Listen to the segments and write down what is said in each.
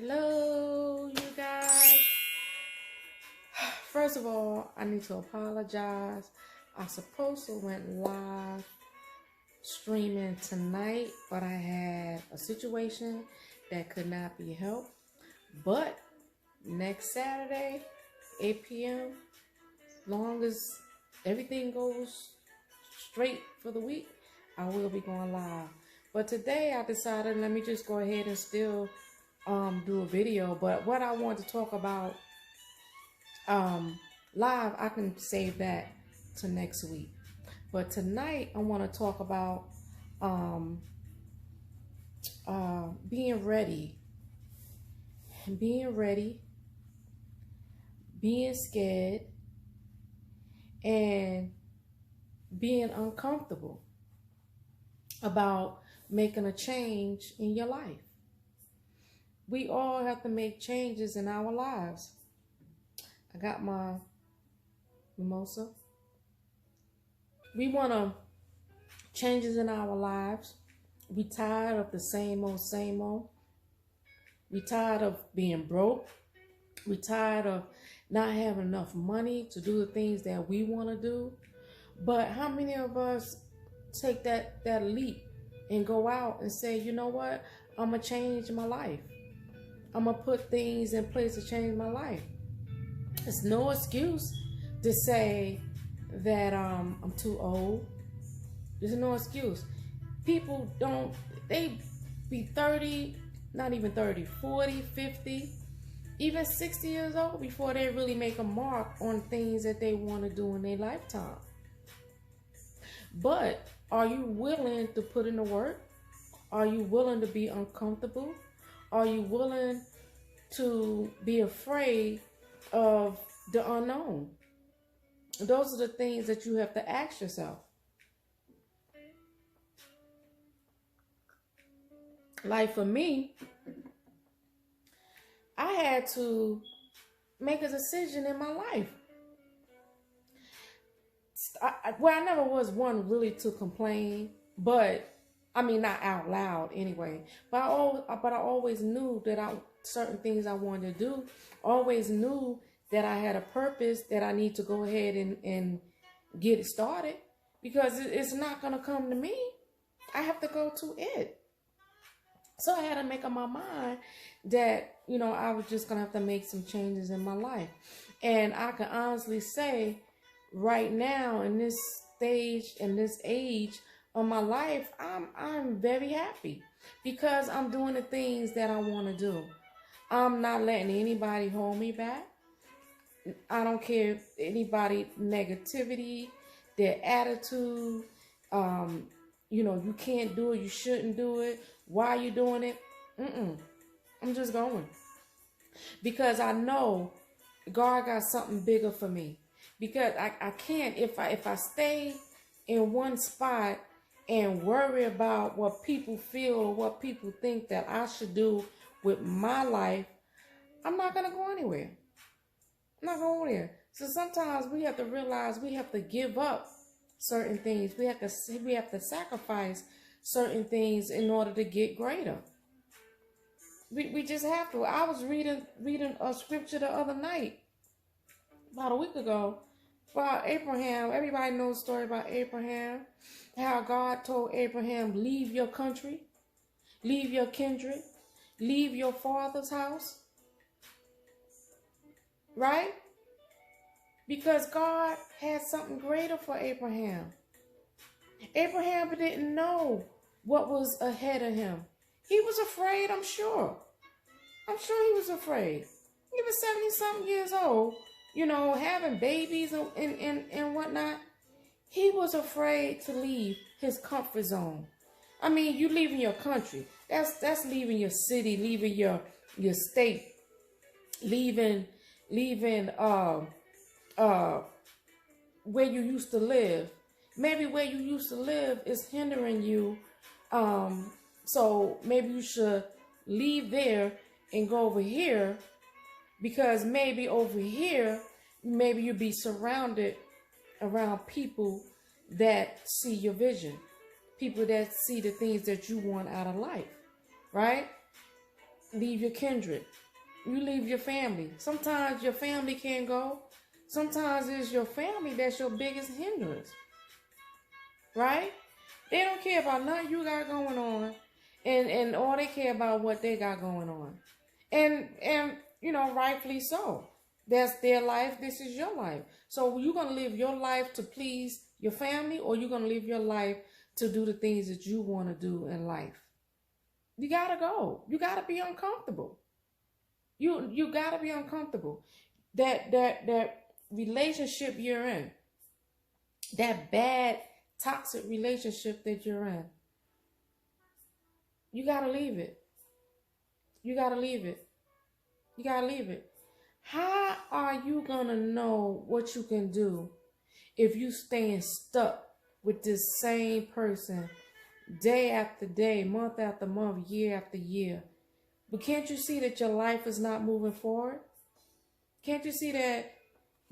Hello, you guys. First of all, I need to apologize. I supposed to went live streaming tonight, but I had a situation that could not be helped. But next Saturday, 8 p.m., long as everything goes straight for the week, I will be going live. But today I decided, let me just go ahead and still do a video. But what I want to talk about live, I can save that to next week. But tonight I want to talk about being ready, being scared, and being uncomfortable about making a change in your life. We all have to make changes in our lives. I got my mimosa. We want to changes in our lives. We tired of the same old. We tired of being broke. We tired of not having enough money to do the things that we want to do. But how many of us take that leap and go out and say, you know what? I'm going to change my life. I'm going to put things in place to change my life. It's no excuse to say that I'm too old. There's no excuse. People they be 30, not even 30, 40, 50, even 60 years old before they really make a mark on things that they want to do in their lifetime. But are you willing to put in the work? Are you willing to be uncomfortable? Are you willing to be afraid of the unknown? Those are the things that you have to ask yourself. Like for me, I had to make a decision in my life. I never was one really to complain, but I mean, not out loud anyway. But I always knew that certain things I wanted to do. Always knew that I had a purpose that I need to go ahead and get it started, because it's not gonna come to me. I have to go to it. So I had to make up my mind that, I was just gonna have to make some changes in my life. And I can honestly say, right now in this stage, in this age of my life, I'm very happy because I'm doing the things that I want to do. I'm not letting anybody hold me back. I don't care if anybody negativity, their attitude, you can't do it, you shouldn't do it. Why are you doing it? I'm just going. Because I know God got something bigger for me. Because I can't, if I stay in one spot and worry about what people feel or what people think that I should do with my life, I'm not going to go anywhere. I'm not going there. So sometimes we have to realize we have to give up certain things. We have to sacrifice certain things in order to get greater. We just have to. I was reading a scripture the other night, about a week ago, about Abraham. Everybody knows the story about Abraham. How God told Abraham, leave your country, leave your kindred, leave your father's house. Right? Because God had something greater for Abraham. Abraham didn't know what was ahead of him. He was afraid, I'm sure. I'm sure he was afraid. He was 70-something years old, having babies and whatnot. He was afraid to leave his comfort zone. I mean, you leaving your country. That's leaving your city, leaving your state, leaving where you used to live. Maybe where you used to live is hindering you. So maybe you should leave there and go over here, because maybe over here, maybe you'll be surrounded around people that see your vision, people that see the things that you want out of life, right? leave your kindred. You leave your family. Sometimes your family can't go. Sometimes it's your family that's your biggest hindrance. Right? They don't care about nothing you got going on. And all they care about what they got going on. And you know, rightfully so. That's their life. This is your life. So you're going to live your life to please your family, or you're going to live your life to do the things that you want to do in life. You got to go. You got to be uncomfortable. You got to be uncomfortable. That relationship you're in, that bad, toxic relationship that you're in, you got to leave it. You got to leave it. You got to leave it. How are you going to know what you can do if you staying stuck with this same person day after day, month after month, year after year? But can't you see that your life is not moving forward? Can't you see that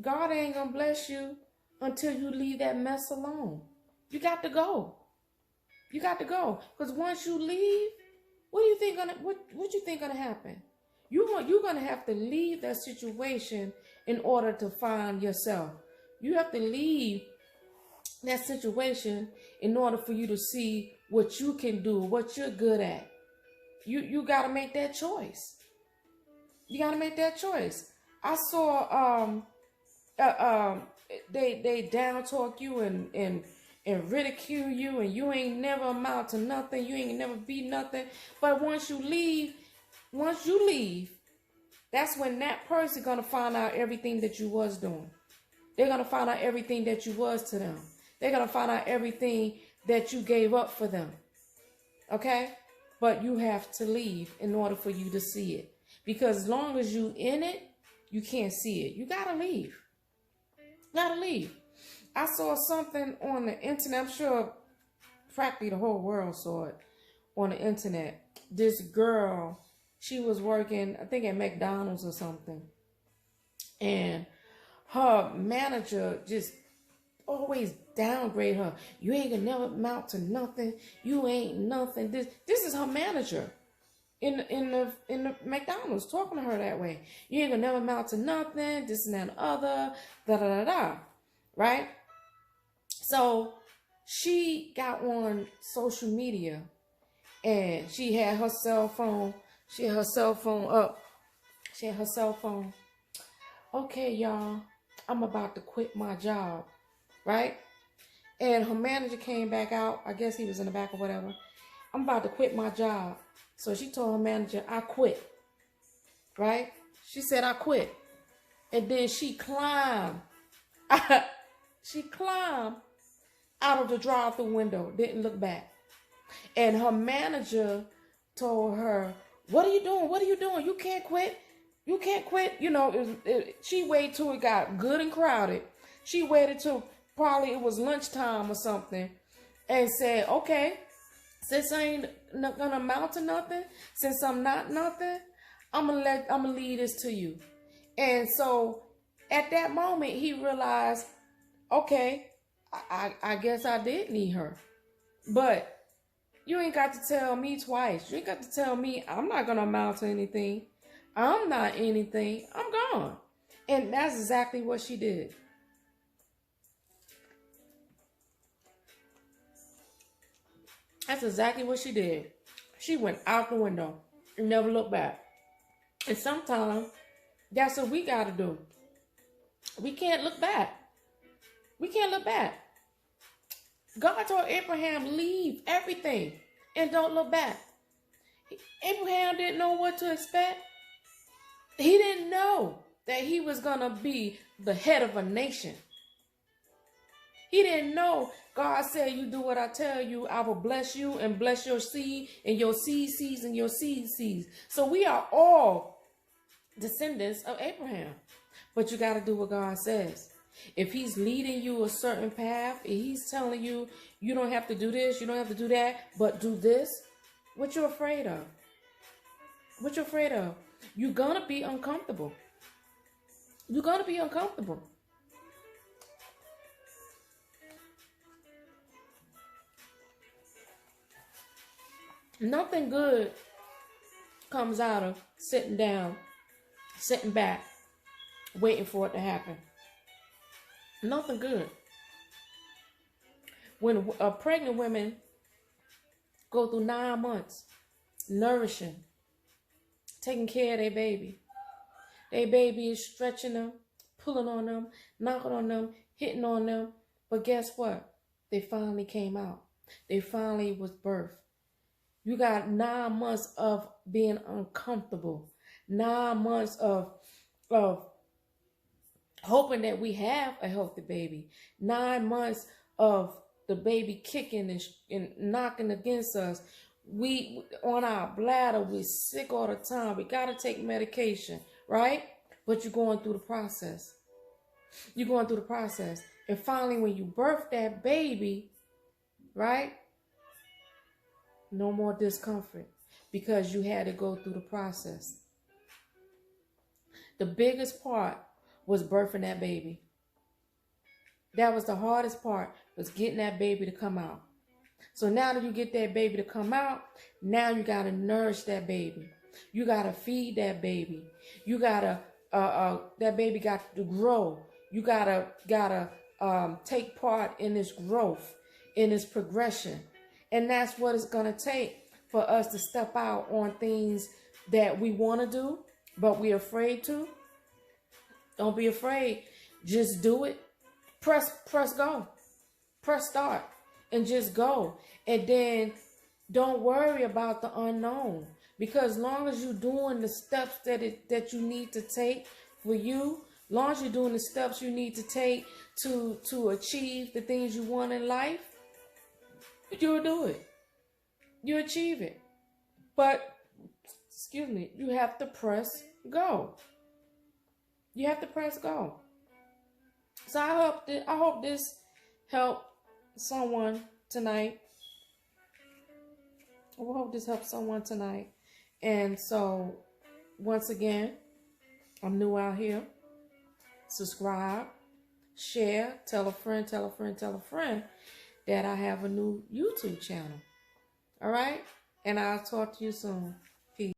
God ain't going to bless you until you leave that mess alone? You got to go. You got to go. Because once you leave, what you think gonna happen? You're gonna have to leave that situation in order to find yourself. You have to leave that situation in order for you to see what you can do, what you're good at. You gotta make that choice. You gotta make that choice. I saw they down talk you and ridicule you, and you ain't never amount to nothing. You ain't never be nothing. But once you leave, that's when that person gonna find out everything that you was doing. They're gonna find out everything that you was to them. They're gonna find out everything that you gave up for them. Okay? But you have to leave in order for you to see it. Because as long as you in it, you can't see it. You gotta leave. Gotta leave. I saw something on the internet. I'm sure practically the whole world saw it on the internet. This girl, she was working, I think at McDonald's or something. And her manager just always downgrade her. You ain't gonna never amount to nothing. You ain't nothing. This is her manager in the McDonald's talking to her that way. You ain't gonna never amount to nothing. This and that and other. Da da da da. Right? So she got on social media and she had her cell phone. She had her cell phone up. She had her cell phone. Okay, y'all, I'm about to quit my job. Right? And her manager came back out. I guess he was in the back or whatever. I'm about to quit my job. So she told her manager, I quit. Right? She said, I quit. And then she climbed. She climbed out of the drive-through window, didn't look back. And her manager told her, what are you doing? What are you doing? You can't quit. You can't quit. You know, she waited till it got good and crowded. She waited till probably it was lunchtime or something and said, okay, since I ain't gonna amount to nothing, since I'm not nothing, I'm gonna leave this to you. And so at that moment, he realized, okay, I guess I did need her. But you ain't got to tell me twice. You ain't got to tell me I'm not going to amount to anything. I'm not anything. I'm gone. And that's exactly what she did. That's exactly what she did. She went out the window and never looked back. And sometimes that's what we got to do. We can't look back. We can't look back. God told Abraham, leave everything and don't look back. Abraham didn't know what to expect. He didn't know that he was going to be the head of a nation. He didn't know. God said, you do what I tell you, I will bless you and bless your seed and your seed seeds and your seed seeds. So we are all descendants of Abraham. But you got to do what God says. If he's leading you a certain path, if he's telling you, you don't have to do this, you don't have to do that, but do this, what you afraid of? What you afraid of? You're going to be uncomfortable. You're going to be uncomfortable. Nothing good comes out of sitting down, sitting back, waiting for it to happen. Nothing good. When pregnant women go through 9 months nourishing, taking care of their baby is stretching them, pulling on them, knocking on them, hitting on them. But guess what? They finally came out. They finally was birthed. You got 9 months of being uncomfortable. 9 months of hoping that we have a healthy baby. 9 months of the baby kicking and knocking against us. We on our bladder, we're sick all the time. We got to take medication, right? But you're going through the process. You're going through the process. And finally, when you birth that baby, right? No more discomfort because you had to go through the process. The biggest part was birthing that baby. That was the hardest part, was getting that baby to come out. So now that you get that baby to come out, now you got to nourish that baby. You got to feed that baby. You got to, that baby got to grow. You got to take part in this growth, in this progression. And that's what it's going to take for us to step out on things that we want to do, but we're afraid to. Don't be afraid. Just do it. Press go. Press start and just go. And then don't worry about the unknown. Because as long as you're doing the steps that you need to take for you, as long as you're doing the steps you need to take to achieve the things you want in life, you'll do it. You achieve it. But, excuse me, you have to press go. You have to press go. So I hope this helped someone tonight. I hope this helped someone tonight. And so, once again, I'm new out here. Subscribe, share, tell a friend that I have a new YouTube channel. All right? And I'll talk to you soon.